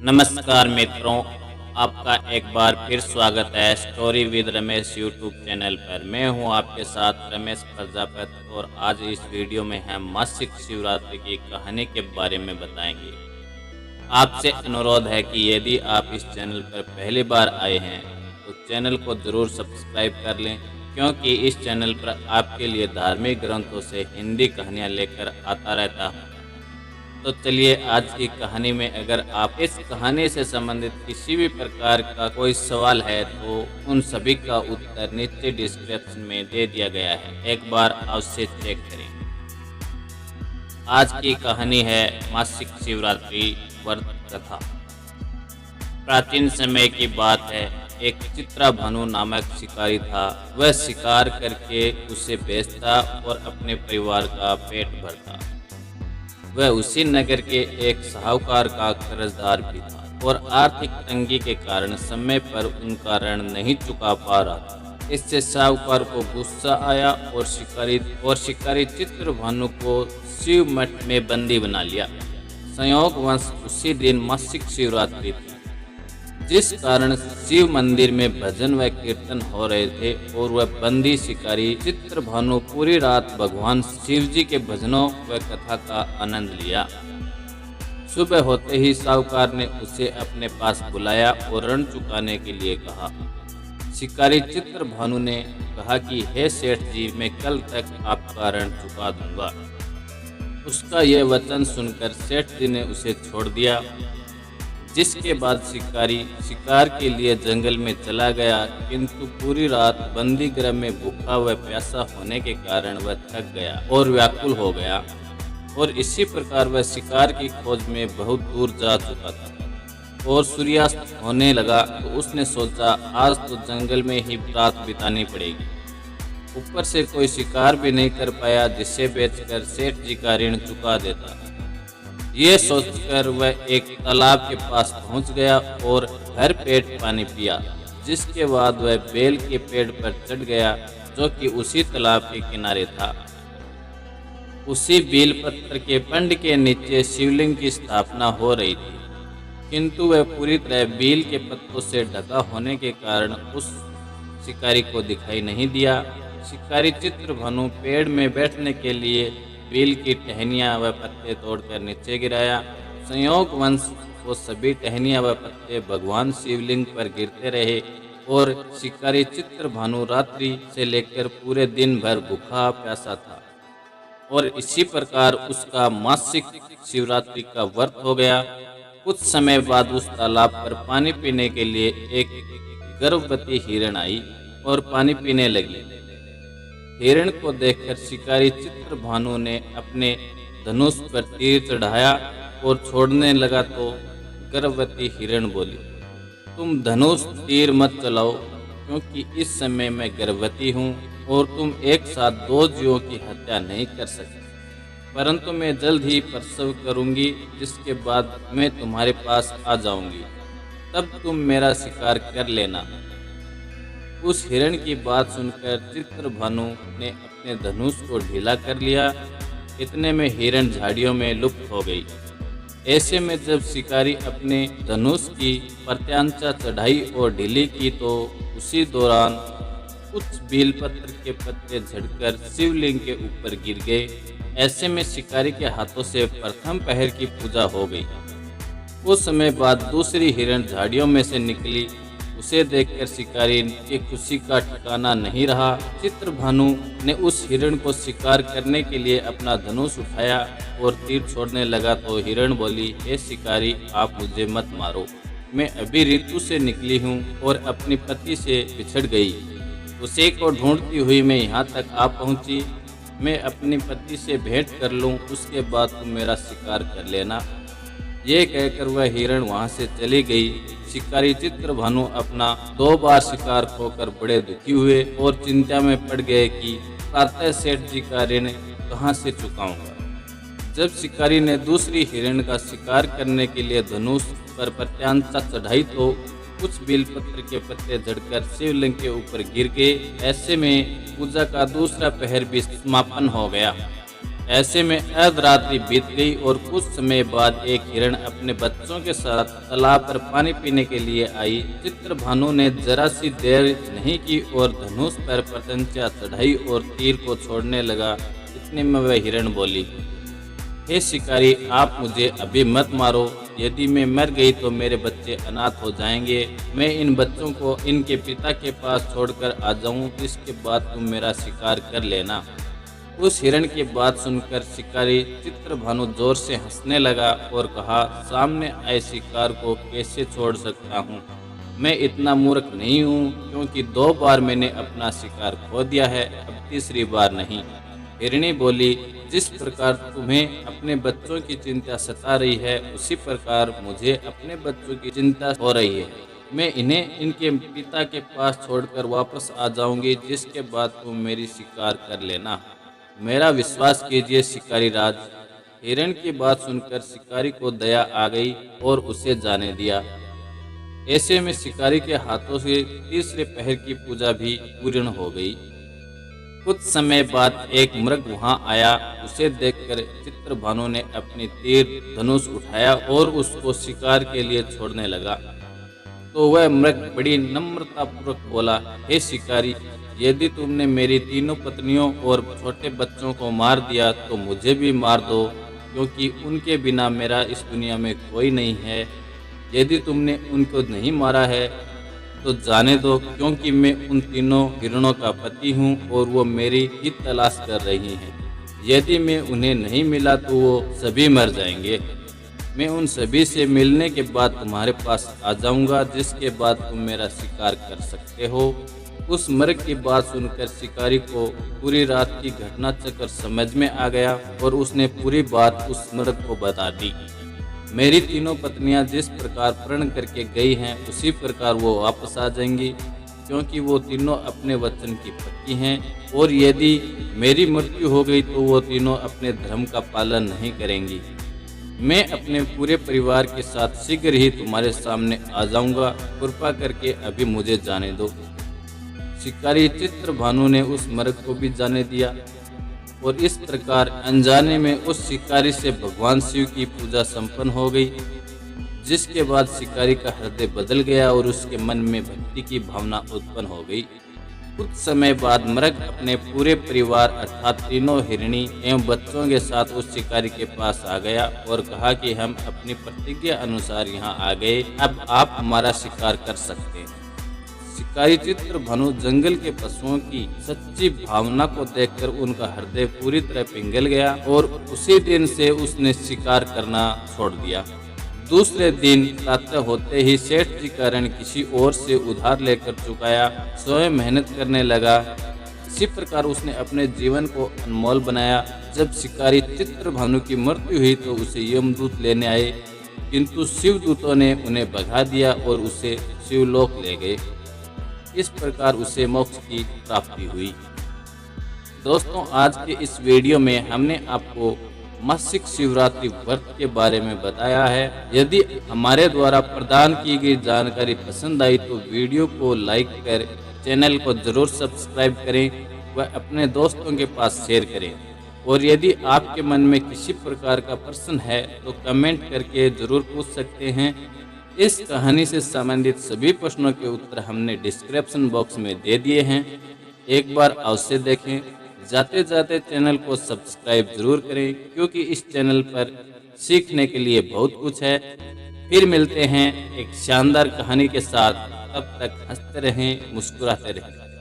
नमस्कार मित्रों, आपका एक बार फिर स्वागत है story with Ramesh YouTube channel पर। मैं हूं आपके साथ रमेश प्रजापति और आज इस वीडियो में हम मासिक शिवरात्रि की कहानी के बारे में बताएंगे। आपसे अनुरोध है कि यदि आप इस चैनल पर पहली बार आए हैं तो चैनल को जरूर सब्सक्राइब कर लें, क्योंकि इस चैनल पर आपके लिए धार्मिक ग्रंथों से हिंदी कहानियाँ लेकर आता रहता हूँ। तो चलिए आज की कहानी में, अगर आप इस कहानी से संबंधित किसी भी प्रकार का कोई सवाल है तो उन सभी का उत्तर नीचे डिस्क्रिप्शन में दे दिया गया है, एक बार अवश्य चेक करें। आज की कहानी है मासिक शिवरात्रि व्रत कथा। प्राचीन समय की बात है, एक चित्राभानु नामक शिकारी था। वह शिकार करके उसे बेचता और अपने परिवार का पेट भरता। वह उसी नगर के एक साहूकार का कर्जदार भी था और आर्थिक तंगी के कारण समय पर उनका ऋण नहीं चुका पा रहा था। इससे साहूकार को गुस्सा आया और शिकारी चित्रभानु को शिव मठ में बंदी बना लिया। संयोगवश उसी दिन मासिक शिवरात्रि थी, जिस कारण शिव मंदिर में भजन व कीर्तन हो रहे थे और वह बंदी शिकारी चित्रभानु पूरी रात भगवान शिव जी के भजनों व कथा का आनंद लिया। सुबह होते ही साहूकार ने उसे अपने पास बुलाया और ऋण चुकाने के लिए कहा। शिकारी चित्रभानु ने कहा कि हे सेठ जी, मैं कल तक आपका ऋण चुका दूंगा। उसका यह वचन सुनकर सेठ जी ने उसे छोड़ दिया, जिसके बाद शिकारी शिकार के लिए जंगल में चला गया, किंतु पूरी रात बंदी गृह में भूखा व प्यासा होने के कारण वह थक गया और व्याकुल हो गया और इसी प्रकार वह शिकार की खोज में बहुत दूर जा चुका था और सूर्यास्त होने लगा तो उसने सोचा आज तो जंगल में ही रात बितानी पड़ेगी। ऊपर से कोई शिकार भी नहीं कर पाया जिसे बेचकर सेठ जी का ऋण चुका देता। ये सोचकर वह एक तालाब के पास पहुंच गया और भर पेट पानी पिया, जिसके बाद वह बेल के पेड़ पर चढ़ गया जो कि उसी तालाब के किनारे था। उसी बेल पत्र के पंड के नीचे शिवलिंग की स्थापना हो रही थी, किंतु वह पूरी तरह बेल के पत्तों से ढका होने के कारण उस शिकारी को दिखाई नहीं दिया। शिकारी चित्रभानु पेड़ में बैठने के लिए बेल की टहनियाँ व पत्ते तोड़कर नीचे गिराया। संयोगवश वो सभी टहनियाँ व पत्ते भगवान शिवलिंग पर गिरते रहे और शिकारी चित्रभानु रात्रि से लेकर पूरे दिन भर भूखा प्यासा था और इसी प्रकार उसका मासिक शिवरात्रि का व्रत हो गया। कुछ समय बाद उस तालाब पर पानी पीने के लिए एक गर्भवती हिरण आई और पानी पीने लगी। हिरण को देखकर शिकारी चित्रभानु ने अपने धनुष पर तीर चढ़ाया और छोड़ने लगा तो गर्भवती हिरण बोली, तुम धनुष तीर मत चलाओ, क्योंकि इस समय मैं गर्भवती हूँ और तुम एक साथ दो जीवों की हत्या नहीं कर सकते, परंतु मैं जल्द ही प्रसव करूँगी, जिसके बाद मैं तुम्हारे पास आ जाऊँगी, तब तुम मेरा शिकार कर लेना। उस हिरण की बात सुनकर चित्रभानु ने अपने धनुष को ढीला कर लिया। इतने में हिरण झाड़ियों में लुप्त हो गई। ऐसे में जब शिकारी अपने धनुष की प्रत्यांशा चढ़ाई और ढीली की तो उसी दौरान कुछ बेलपत्र के पत्ते झड़कर शिवलिंग के ऊपर गिर गए। ऐसे में शिकारी के हाथों से प्रथम पहर की पूजा हो गई। कुछ समय बाद दूसरी हिरण झाड़ियों में से निकली। उसे देखकर शिकारी की खुशी का ठिकाना नहीं रहा। चित्रभानु ने उस हिरण को शिकार करने के लिए अपना धनुष उठाया और तीर छोड़ने लगा तो हिरण बोली, हे शिकारी, आप मुझे मत मारो, मैं अभी ऋतु से निकली हूँ और अपनी पति से बिछड़ गई। उसे को ढूंढती हुई मैं यहाँ तक आ पहुँची। मैं अपनी पति से भेंट कर लूँ, उसके बाद तुम मेरा शिकार कर लेना। ये कहकर वह हिरण वहाँ से चली गई। शिकारी चित्रभानु अपना 2 बार शिकार खोकर बड़े दुखी हुए और चिंता में पड़ गए कि प्रातः सेठ जी का ऋण कहाँ से चुकाऊंगा। जब शिकारी ने दूसरी हिरण का शिकार करने के लिए धनुष पर प्रत्यांशा चढ़ाई तो कुछ बेलपत्र के पत्ते झड़कर शिवलिंग के ऊपर गिर गए। ऐसे में पूजा का दूसरा पहर भी समापन हो गया। ऐसे में अर्धरात्रि बीत गई और कुछ समय बाद एक हिरण अपने बच्चों के साथ तालाब पर पानी पीने के लिए आई। चित्रभानु ने जरा सी देर नहीं की और धनुष पर प्रत्यंचा चढ़ाई और तीर को छोड़ने लगा। इतने में वह हिरण बोली, हे शिकारी, आप मुझे अभी मत मारो। यदि मैं मर गई तो मेरे बच्चे अनाथ हो जाएंगे। मैं इन बच्चों को इनके पिता के पास छोड़कर आ जाऊं, इसके बाद तुम मेरा शिकार कर लेना। उस हिरण की बात सुनकर शिकारी चित्रभानु जोर से हंसने लगा और कहा, सामने आए शिकार को कैसे छोड़ सकता हूँ? मैं इतना मूर्ख नहीं हूँ, क्योंकि 2 बार मैंने अपना शिकार खो दिया है, अब तीसरी बार नहीं। हिरणी बोली, जिस प्रकार तुम्हें अपने बच्चों की चिंता सता रही है, उसी प्रकार मुझे अपने बच्चों की चिंता हो रही है। मैं इन्हें इनके पिता के पास छोड़कर वापस आ जाऊंगी, जिसके बाद तुम मेरी शिकार कर लेना। मेरा विश्वास कीजिए शिकारी राज। हिरण की बात सुनकर शिकारी को दया आ गई और उसे जाने दिया। ऐसे में शिकारी के हाथों से तीसरे पहर की पूजा भी पूर्ण हो गई। कुछ समय बाद एक मृग वहां आया। उसे देखकर चित्रभानु ने अपनी तीर धनुष उठाया और उसको शिकार के लिए छोड़ने लगा। तो वह मृग बड़ी नम्रतापूर्वक बोला, हे शिकारी, यदि तुमने मेरी तीनों पत्नियों और छोटे बच्चों को मार दिया तो मुझे भी मार दो, क्योंकि उनके बिना मेरा इस दुनिया में कोई नहीं है। यदि तुमने उनको नहीं मारा है तो जाने दो, क्योंकि मैं उन तीनों हिरणों का पति हूँ और वो मेरी ही तलाश कर रही हैं। यदि मैं उन्हें नहीं मिला तो वो सभी मर जाएंगे। मैं उन सभी से मिलने के बाद तुम्हारे पास आ जाऊंगा, जिसके बाद तुम मेरा शिकार कर सकते हो। उस मृग की बात सुनकर शिकारी को पूरी रात की घटना चक्र समझ में आ गया और उसने पूरी बात उस मृग को बता दी। मेरी तीनों पत्नियां जिस प्रकार प्रण करके गई हैं, उसी प्रकार वो वापस आ जाएंगी, क्योंकि वो तीनों अपने वचन की पक्की हैं। और यदि मेरी मृत्यु हो गई तो वो तीनों अपने धर्म का पालन नहीं करेंगी। मैं अपने पूरे परिवार के साथ शीघ्र ही तुम्हारे सामने आ जाऊंगा, कृपा करके अभी मुझे जाने दो। शिकारी चित्रभानु ने उस मृग को भी जाने दिया और इस प्रकार अनजाने में उस शिकारी से भगवान शिव की पूजा संपन्न हो गई, जिसके बाद शिकारी का हृदय बदल गया और उसके मन में भक्ति की भावना उत्पन्न हो गई। कुछ समय बाद मृग अपने पूरे परिवार अर्थात तीनों हिरणी एवं बच्चों के साथ उस शिकारी के पास आ गया और कहा कि हम अपनी प्रतिज्ञा अनुसार यहाँ आ गए, अब आप हमारा शिकार कर सकते हैं। शिकारी चित्रभानु जंगल के पशुओं की सच्ची भावना को देखकर उनका हृदय पूरी तरह पिघल गया और उसी दिन से उसने शिकार करना छोड़ दिया। दूसरे दिन प्रातः होते ही सेठ जी का ऋण किसी और से उधार लेकर चुकाया, स्वयं मेहनत करने लगा। इसी प्रकार उसने अपने जीवन को अनमोल बनाया। जब शिकारी चित्रभानु की मृत्यु हुई तो उसे यमदूत लेने आए, किंतु शिवदूतों ने उन्हें भगा दिया और उसे शिवलोक ले गए। इस प्रकार उसे मोक्ष की प्राप्ति हुई। दोस्तों, आज के इस वीडियो में हमने आपको मासिक शिवरात्रि व्रत के बारे में बताया है। यदि हमारे द्वारा प्रदान की गई जानकारी पसंद आई तो वीडियो को लाइक कर चैनल को जरूर सब्सक्राइब करें व अपने दोस्तों के पास शेयर करें। और यदि आपके मन में किसी प्रकार का प्रश्न है तो कमेंट करके जरूर पूछ सकते हैं। इस कहानी से संबंधित सभी प्रश्नों के उत्तर हमने डिस्क्रिप्शन बॉक्स में दे दिए हैं, एक बार अवश्य देखें। जाते जाते चैनल को सब्सक्राइब जरूर करें, क्योंकि इस चैनल पर सीखने के लिए बहुत कुछ है। फिर मिलते हैं एक शानदार कहानी के साथ, तब तक हंसते रहें, मुस्कुराते रहें।